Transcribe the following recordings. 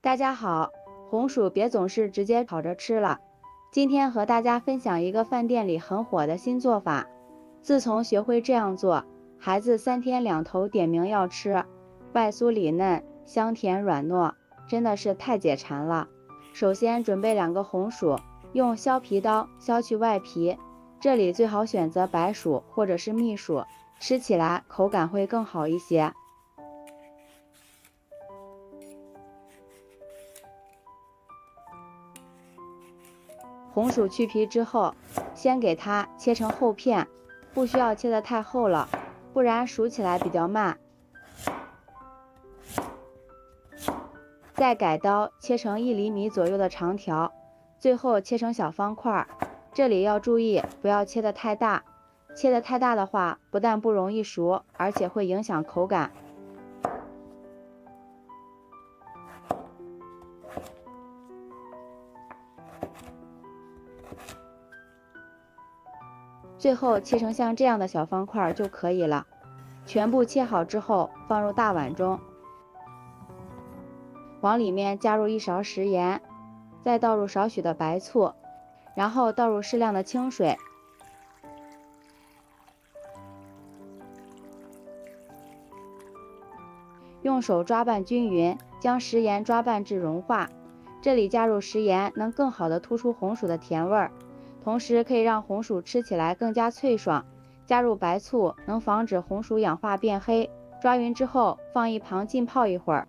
大家好，红薯别总是直接炒着吃了。今天和大家分享一个饭店里很火的新做法。自从学会这样做，孩子3天2头点名要吃，外酥里嫩，香甜软糯，真的是太解馋了。首先准备2个红薯，用削皮刀削去外皮，这里最好选择白薯或者是蜜薯，吃起来口感会更好一些。红薯去皮之后，先给它切成厚片，不需要切得太厚了，不然熟起来比较慢。再改刀切成1厘米左右的长条，最后切成小方块。这里要注意，不要切得太大，切得太大的话，不但不容易熟，而且会影响口感。最后切成像这样的小方块就可以了。全部切好之后，放入大碗中，往里面加入1勺食盐，再倒入少许的白醋，然后倒入适量的清水，用手抓拌均匀，将食盐抓拌至融化。这里加入食盐能更好的突出红薯的甜味儿，同时可以让红薯吃起来更加脆爽。加入白醋能防止红薯氧化变黑。抓匀之后放一旁浸泡一会儿。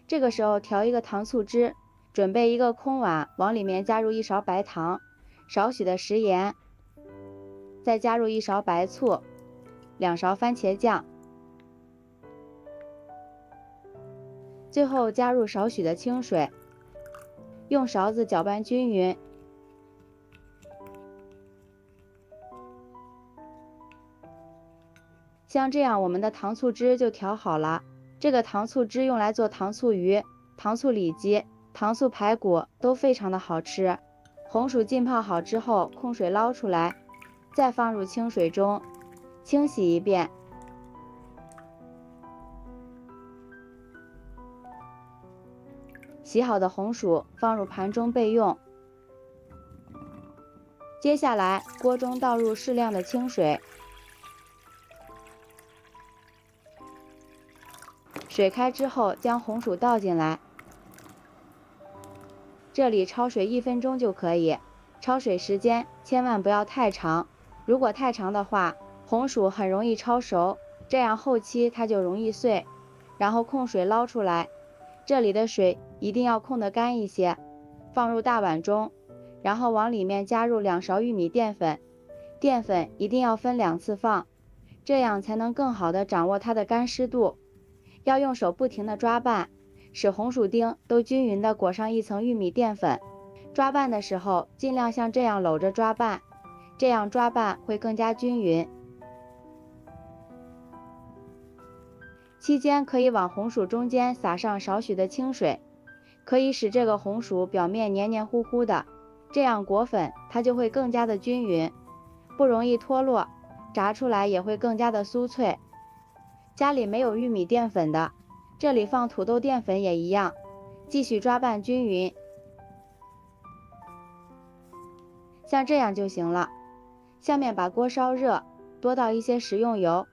这个时候调一个糖醋汁，准备一个空碗，往里面加入1勺白糖，少许的食盐，再加入1勺白醋，2勺番茄酱，最后加入少许的清水，用勺子搅拌均匀。像这样，我们的糖醋汁就调好了。这个糖醋汁用来做糖醋鱼、糖醋里脊、糖醋排骨都非常的好吃。红薯浸泡好之后，控水捞出来，再放入清水中清洗一遍。洗好的红薯放入盘中备用。接下来，锅中倒入适量的清水。水开之后，将红薯倒进来，这里焯水1分钟就可以。焯水时间千万不要太长，如果太长的话，红薯很容易焯熟，这样后期它就容易碎。然后控水捞出来，这里的水一定要控得干一些，放入大碗中，然后往里面加入2勺玉米淀粉，淀粉一定要分2次放，这样才能更好的掌握它的干湿度。要用手不停地抓拌，使红薯丁都均匀地裹上一层玉米淀粉。抓拌的时候尽量像这样搂着抓拌，这样抓拌会更加均匀。期间可以往红薯中间撒上少许的清水，可以使这个红薯表面黏黏糊糊的，这样裹粉它就会更加的均匀，不容易脱落，炸出来也会更加的酥脆。家里没有玉米淀粉的，这里放土豆淀粉也一样，继续抓拌均匀，像这样就行了。下面把锅烧热，多倒一些食用油，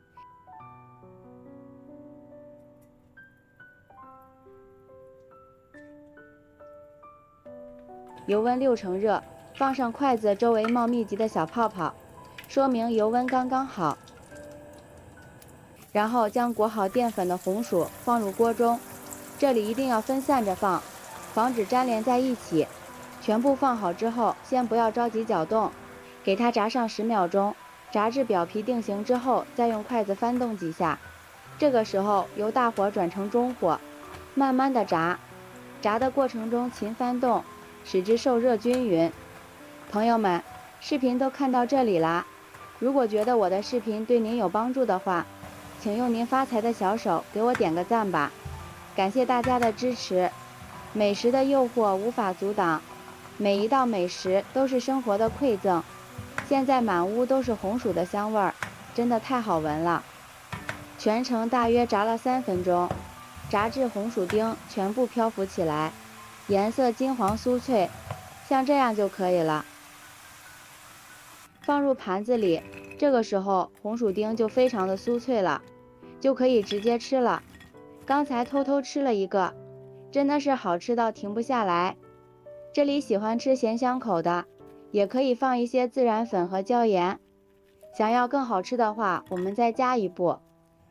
油温6成热，放上筷子周围冒密集的小泡泡，说明油温刚刚好。然后将裹好淀粉的红薯放入锅中，这里一定要分散着放，防止粘连在一起。全部放好之后，先不要着急搅动，给它炸上10秒钟，炸至表皮定型之后，再用筷子翻动几下。这个时候由大火转成中火，慢慢的炸，炸的过程中勤翻动，使之受热均匀。朋友们，视频都看到这里啦，如果觉得我的视频对您有帮助的话，请用您发财的小手给我点个赞吧，感谢大家的支持。美食的诱惑无法阻挡，每一道美食都是生活的馈赠。现在满屋都是红薯的香味儿，真的太好闻了。全程大约炸了3分钟，炸至红薯丁全部漂浮起来。颜色金黄酥脆，像这样就可以了。放入盘子里，这个时候红薯丁就非常的酥脆了，就可以直接吃了。刚才偷偷吃了一个，真的是好吃到停不下来。这里喜欢吃咸香口的，也可以放一些孜然粉和椒盐。想要更好吃的话，我们再加一步。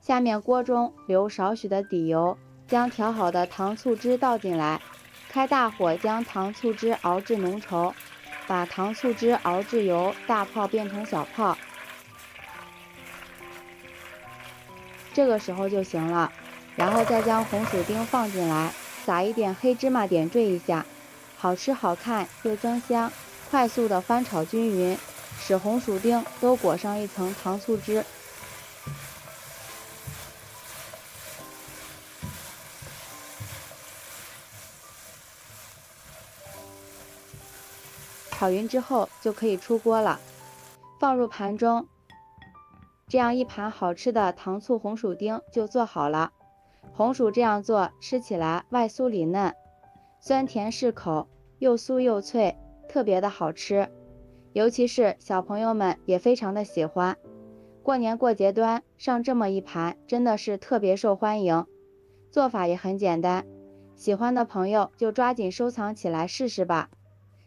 下面锅中留少许的底油，将调好的糖醋汁倒进来，开大火将糖醋汁熬至浓稠，把糖醋汁熬至由大泡变成小泡，这个时候就行了。然后再将红薯丁放进来，撒一点黑芝麻点缀一下，好吃好看又增香。快速的翻炒均匀，使红薯丁都裹上一层糖醋汁。炒匀之后就可以出锅了，放入盘中。这样一盘好吃的糖醋红薯丁就做好了。红薯这样做，吃起来外酥里嫩，酸甜适口，又酥又脆，特别的好吃。尤其是小朋友们也非常的喜欢。过年过节端上这么一盘，真的是特别受欢迎。做法也很简单，喜欢的朋友就抓紧收藏起来试试吧。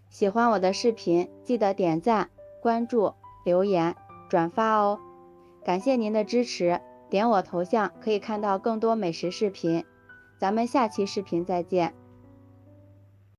喜欢我的视频，记得点赞、关注、留言、转发哦。感谢您的支持，点我头像可以看到更多美食视频。咱们下期视频再见。